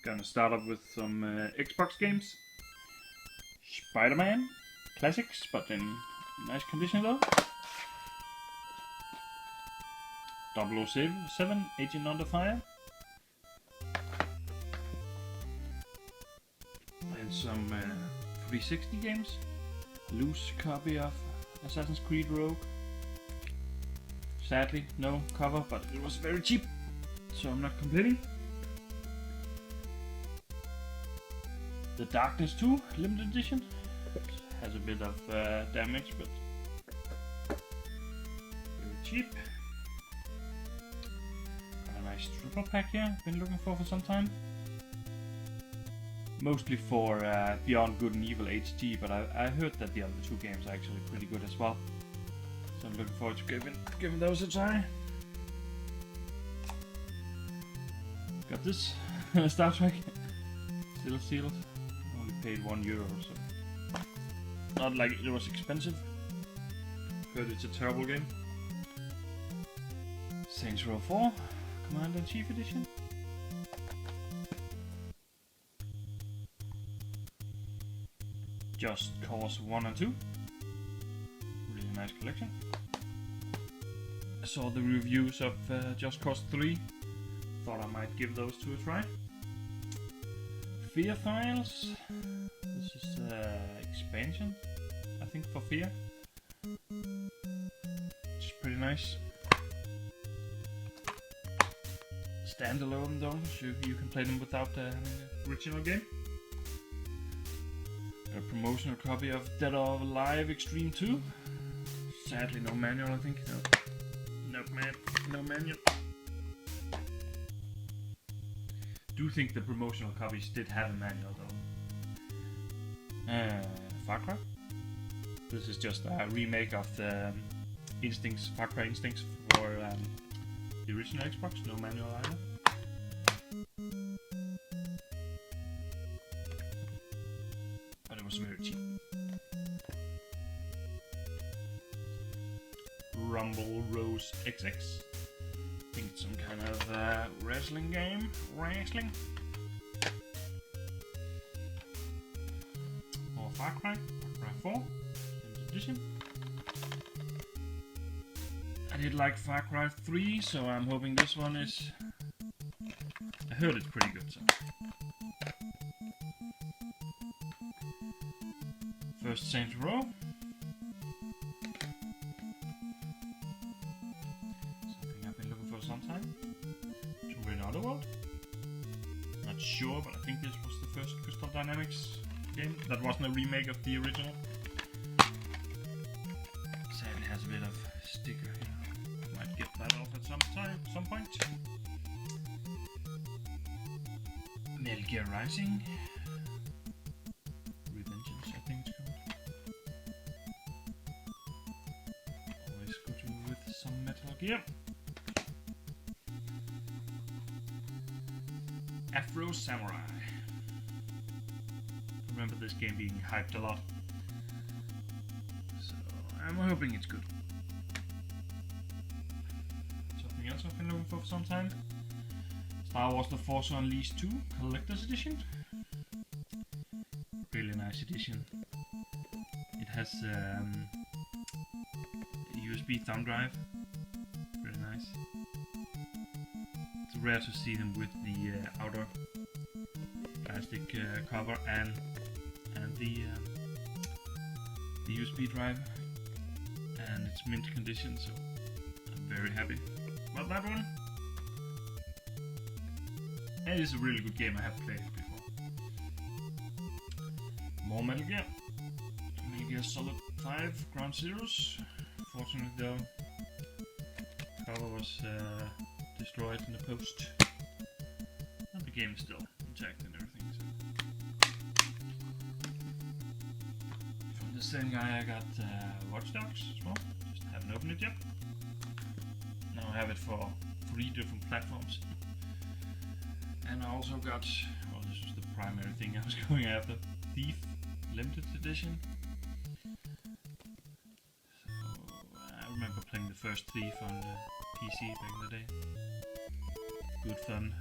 Gonna start up with some Xbox games. Spider-Man, classics, but in nice condition though. 007, Agent Under Fire. And some 360 games. Loose copy of Assassin's Creed Rogue. Sadly, no cover, but it was very cheap, so I'm not complaining. The Darkness 2 limited edition. Has a bit of damage, but very cheap. Got a nice triple pack here, been looking for some time. Mostly for Beyond Good and Evil HD, but I heard that the other two games are actually pretty good as well. So I'm looking forward to giving those a try. Got this Star Trek, still sealed. Only paid €1, so not like it was expensive. Heard it's a terrible game. Saints Row 4, Commander in Chief Edition. Just Cause 1 and 2. Really nice collection. I saw the reviews of Just Cause 3. Thought I might give those two a try. Fear Files. This is expansion, I think, for Fear. It's pretty nice. Standalone though, so you can play them without the original game. A promotional copy of Dead or Alive Extreme 2. Sadly, no manual, I think. No manual. Do think the promotional copies did have a manual though. Far Cry. This is just a remake of the Instincts, Far Cry Instincts for the original Xbox. No manual either. But it was very cheap. Rumble Rose XX. I think it's some kind of wrestling game. Wrestling. More Far Cry. Far Cry 4. Limited edition. I did like Far Cry 3, so I'm hoping this one is... I heard it's pretty good, so... First Saints Row. Something I've been looking for some time. Tomb Raider Otherworld. Not sure, but I think this was the first Crystal Dynamics game. That wasn't a remake of the original. Sadly has a bit of sticker here. Might get that off at some point. Metal Gear Rising. Revengeance, I think it's called. Always good with some Metal Gear. Afro Samurai. Remember this game being hyped a lot. So I'm hoping it's good. Something else I've been looking for some time. Star Wars The Force Unleashed 2 Collector's Edition. Really nice edition. It has a USB thumb drive. Really nice. It's rare to see them with the outer plastic cover and the USB drive. And it's mint condition, so I'm very happy about that one. And it's a really good game, I have played it before. More Metal Gear. Metal Gear Solid 5 Ground Zeroes. Fortunately though, cover was destroyed in the post. But the game is still intact and everything. So. From the same guy I got Watch Dogs as well. Just haven't opened it yet. Now I have it for 3 different platforms. And I also got, well, this was the primary thing I was going after, Thief Limited Edition. So I remember playing the first Thief on the PC back in the day. Good fun.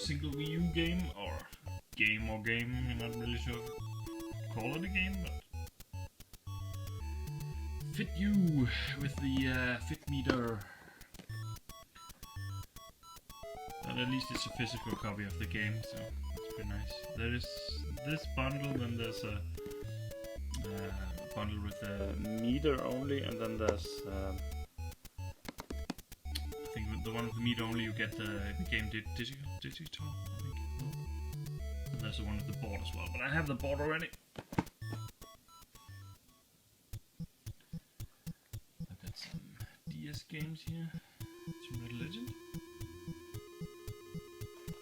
single Wii U game, or game, I'm not really sure if call it a game, but Fit You with the Fit Meter. But at least it's a physical copy of the game, so it's pretty nice. There is this bundle, then there's a bundle with the meter only, and then there's I think with the one with the meter only you get the game digital, I think. And there's the one with the board as well, but I have the board already. I've got some DS games here. Some Red Legend,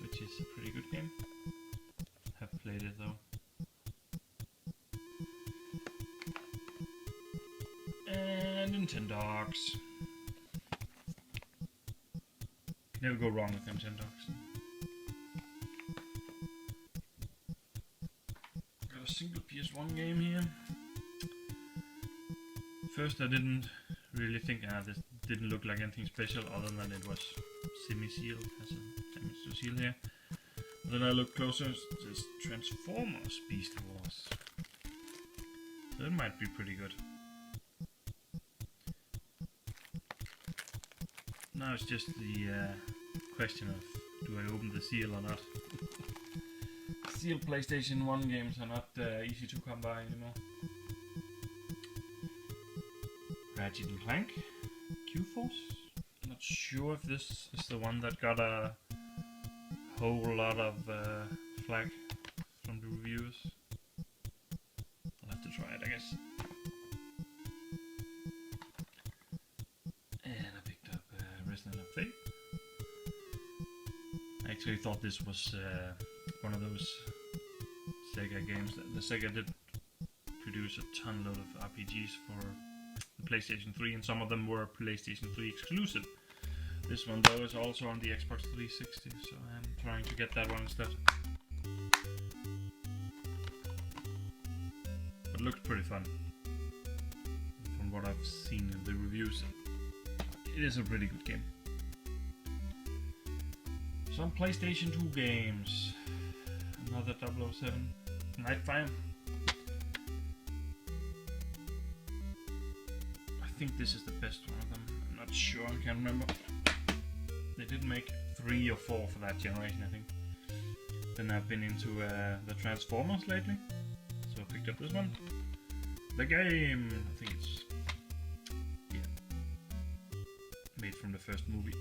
which is a pretty good game. Have played it though. And Nintendogs. Never go wrong with Nintendogs. Got a single PS1 game here. First I didn't really think this didn't look like anything special other than it was semi-sealed, has a damage to seal here. But then I looked closer, it's this Transformers Beast Wars. That might be pretty good. Now it's just the question of, do I open the seal or not? Sealed PlayStation 1 games are not easy to come by anymore. Ratchet & Clank, Q-Force. Not sure if this is the one that got a whole lot of flack from the reviewers. I'll have to try it, I guess. And I picked up Resident Evil 8. I actually thought this was one of those Sega games. The Sega did produce a ton load of RPGs for the PlayStation 3, and some of them were PlayStation 3 exclusive. This one though is also on the Xbox 360, so I'm trying to get that one instead. But it looks pretty fun from what I've seen in the reviews. It is a pretty good game. Some PlayStation 2 games. Another 007 Nightfire. I think this is the best one of them. I'm not sure, I can't remember. They did make 3 or 4 for that generation, I think. Then I've been into the Transformers lately, so I picked up this one. The game, I think it's made from the first movie.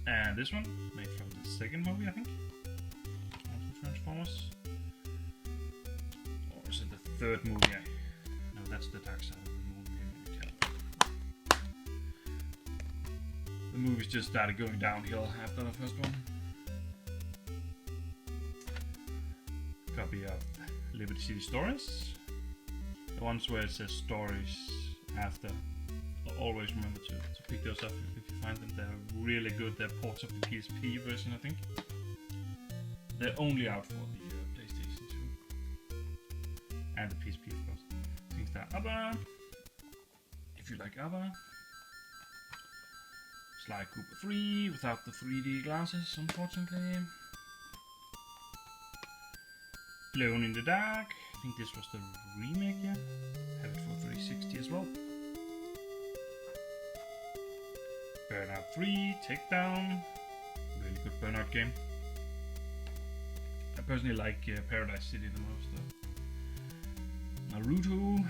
And this one, made from the second movie, I think. Also Transformers. Or is it the third movie? No, that's the Dark Side of the Moon. The movies just started going downhill after the first one. Copy of Liberty City Stories. The ones where it says stories after. Always remember to pick those up if you find them. They're really good. They're ports of the PSP version, I think. They're only out for the PlayStation 2. And the PSP, of course. Things like ABBA. If you like ABBA. Sly Cooper 3 without the 3D glasses, unfortunately. Alone in the Dark. I think this was the remake, yeah. Have it for 360 as well. Burnout 3, Takedown. Really good Burnout game. I personally like Paradise City the most though. Naruto.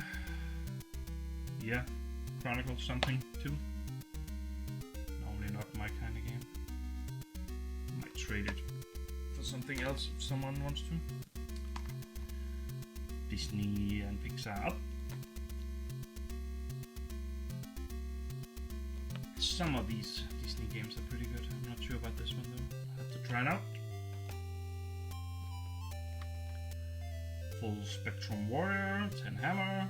Yeah. Chronicles something too. Normally not my kind of game. Might trade it for something else if someone wants to. Disney and Pixar up. Some of these Disney games are pretty good. I'm not sure about this one though. I'll have to try it out. Full Spectrum Warrior, 10 Hammer.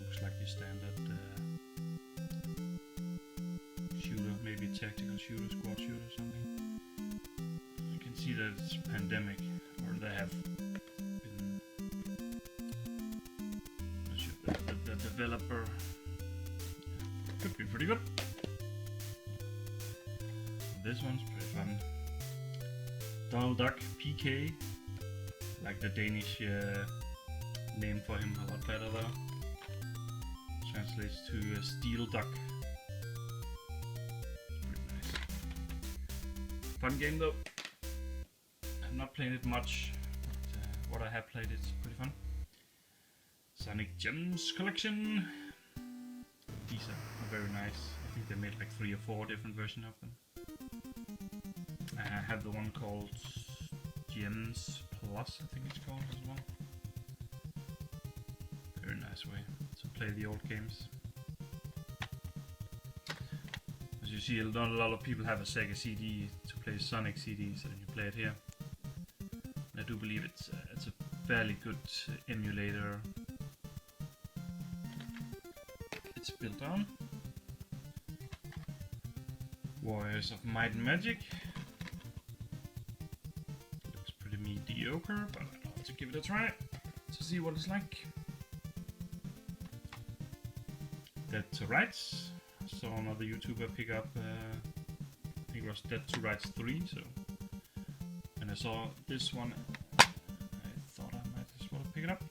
Looks like your standard shooter, maybe a tactical shooter, squad shooter or something. You can see that it's Pandemic, or they have been. The developer Could be pretty good. This one's pretty fun. Donald Duck PK. Like the Danish name for him, a lot better though. Translates to Steel Duck. Pretty nice. Fun game though. I've not played it much, but what I have played it's pretty fun. Sonic Gems Collection. These are very nice. I think they made like 3 or 4 different versions of them. I have the one called Gems Plus, I think it's called as well. Very nice way to play the old games. As you see, not a lot of people have a Sega CD to play Sonic CDs, and you play it here. I do believe it's a fairly good emulator. It's built on Warriors of Might and Magic. Looks pretty mediocre, but I'd like to give it a try to see what it's like. Dead to Rights. I saw another YouTuber pick up, I think it was Dead to Rights 3, so when I saw this one, I thought I might as well pick it up.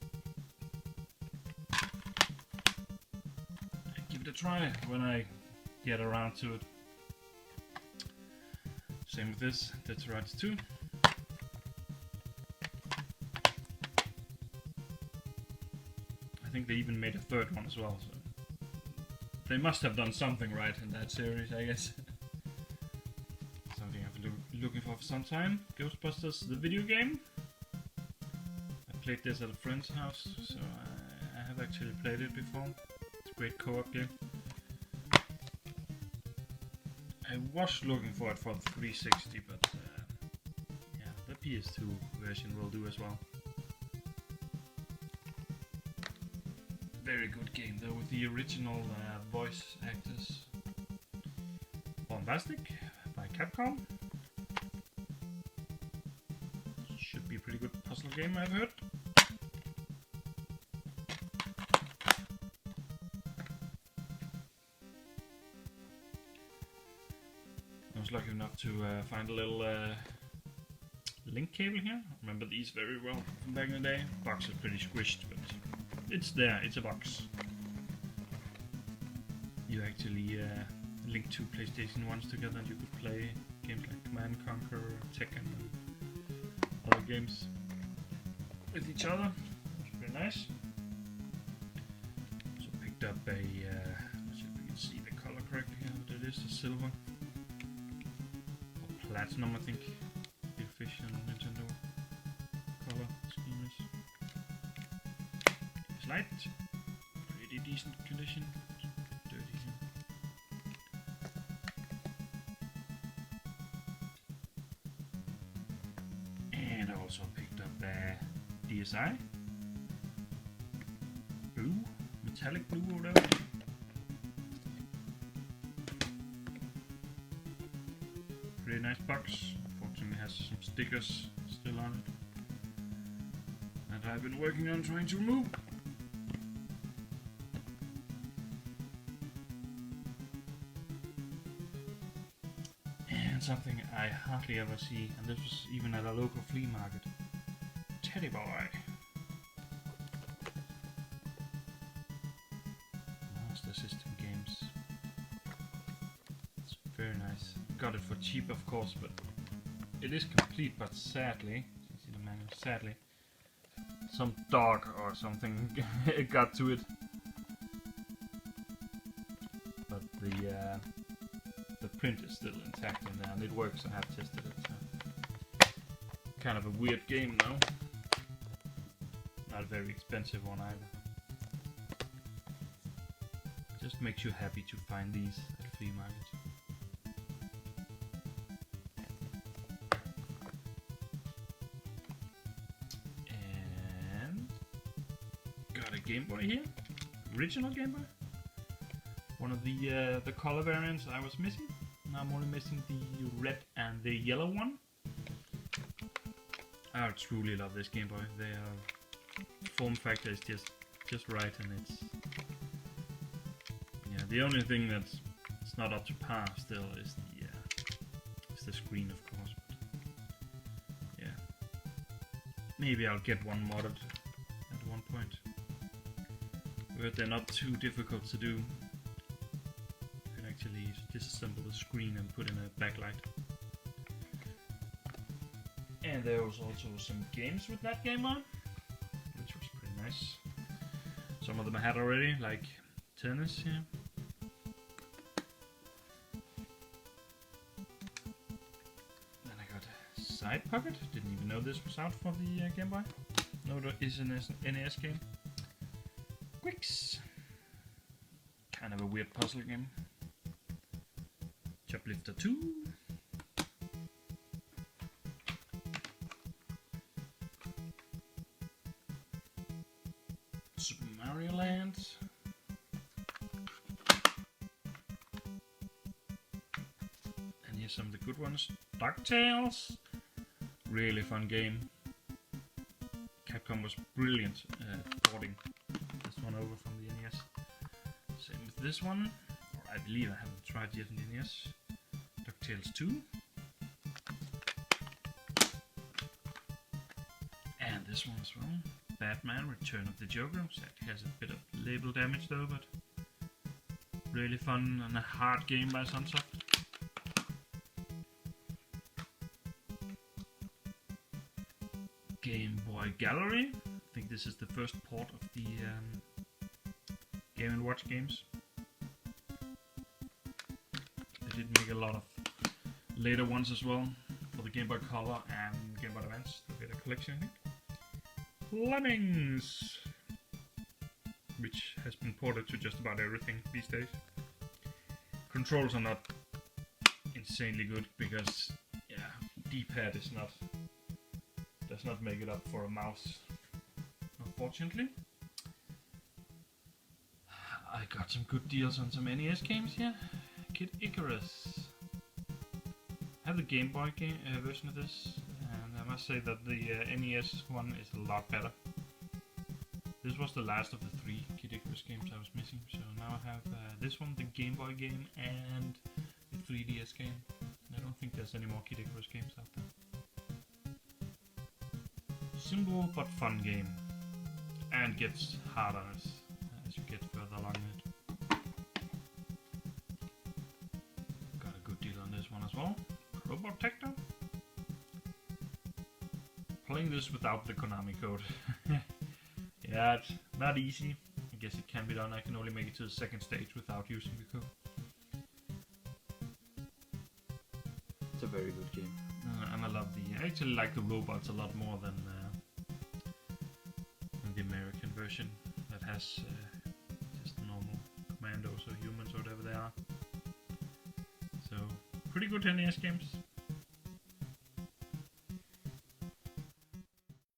Give it a try when I get around to it. Same with this, Dead to Rights 2. I think they even made a third one as well, so they must have done something right in that series, I guess. Something I've been looking for some time. Ghostbusters, the video game. I played this at a friend's house, so I have actually played it before. It's a great co-op game. I was looking for it for the 360, but yeah, the PS2 version will do as well. Very good game though, with the original voice actors. Bombastic by Capcom. Should be a pretty good puzzle game, I've heard. I was lucky enough to find a little link cable here. I remember these very well from back in the day. Box is pretty squished, but it's there, it's a box. You actually link 2 PlayStation 1s together and you could play games like Command & Conquer, Tekken and other games with each other. It's very nice. So picked up a, let's see if we can see the color correctly here, what it is, the silver. Or platinum, I think, the official Nintendo color scheme is. It's light, pretty decent condition, dirty here. And I also picked up DSi. Blue, metallic blue or whatever. Pretty nice box. Unfortunately has some stickers still on it that I've been working on trying to remove. And something I hardly ever see, and this was even at a local flea market. Teddy Boy. Master System games. It's very nice. Got it for cheap, of course, but it is complete. But sadly, you can see the manual. Sadly, some dog or something got to it. But the print is still intact in there, and it works. I have tested it. So. Kind of a weird game, though. Not a very expensive one either. Just makes you happy to find these at flea markets. And got a Game Boy here, original Game Boy. One of the color variants I was missing. Now I'm only missing the red and the yellow one. I truly love this Game Boy. Their form factor is just right, and it's, yeah, The only thing that's not up to par still is the screen, of course. But yeah, maybe I'll get one modded at one point, where they're not too difficult to do. You can actually disassemble the screen and put in a backlight. And there was also some games with that game on, which was pretty nice. Some of them I had already, like tennis here. Then I got Side Pocket. Didn't even know this was out for the Game Boy. No, it is an NES game. Quicks. Kind of a weird puzzle game. Choplifter 2. Super Mario Land. And here's some of the good ones. DuckTales. Really fun game. Capcom was brilliant porting this one over from the NES. Same with this one. Or I believe I haven't tried yet in the NES. DuckTales 2. And this one as well. Batman Return of the Joker. So it has a bit of label damage though, but really fun and a hard game by Sunsoft. Game Boy Gallery. I think this is the first port of the Game & Watch games. They did make a lot of later ones as well for the Game Boy Color and Game Boy Advance. The beta collection, I think. Lemmings, which has been ported to just about everything these days. Controls are not insanely good because, yeah, D-pad does not make it up for a mouse, unfortunately. I got some good deals on some NES games here. Kid Icarus. I have the Game Boy version of this, and I must say that the NES one is a lot better. This was the last of the 3 Kid Icarus games I was missing, so now I have this one, the Game Boy game, and the 3DS game. And I don't think there's any more Kid Icarus games out there. Simple but fun game, and gets harder as you get further along in it. Got a good deal on this one as well. Probotector. Playing this without the Konami code. Yeah, it's not easy. I guess it can be done. I can only make it to the second stage without using the code. It's a very good game. And I love I actually like the robots a lot more than the American version that has just normal commandos or humans or whatever they are. So, pretty good NES games.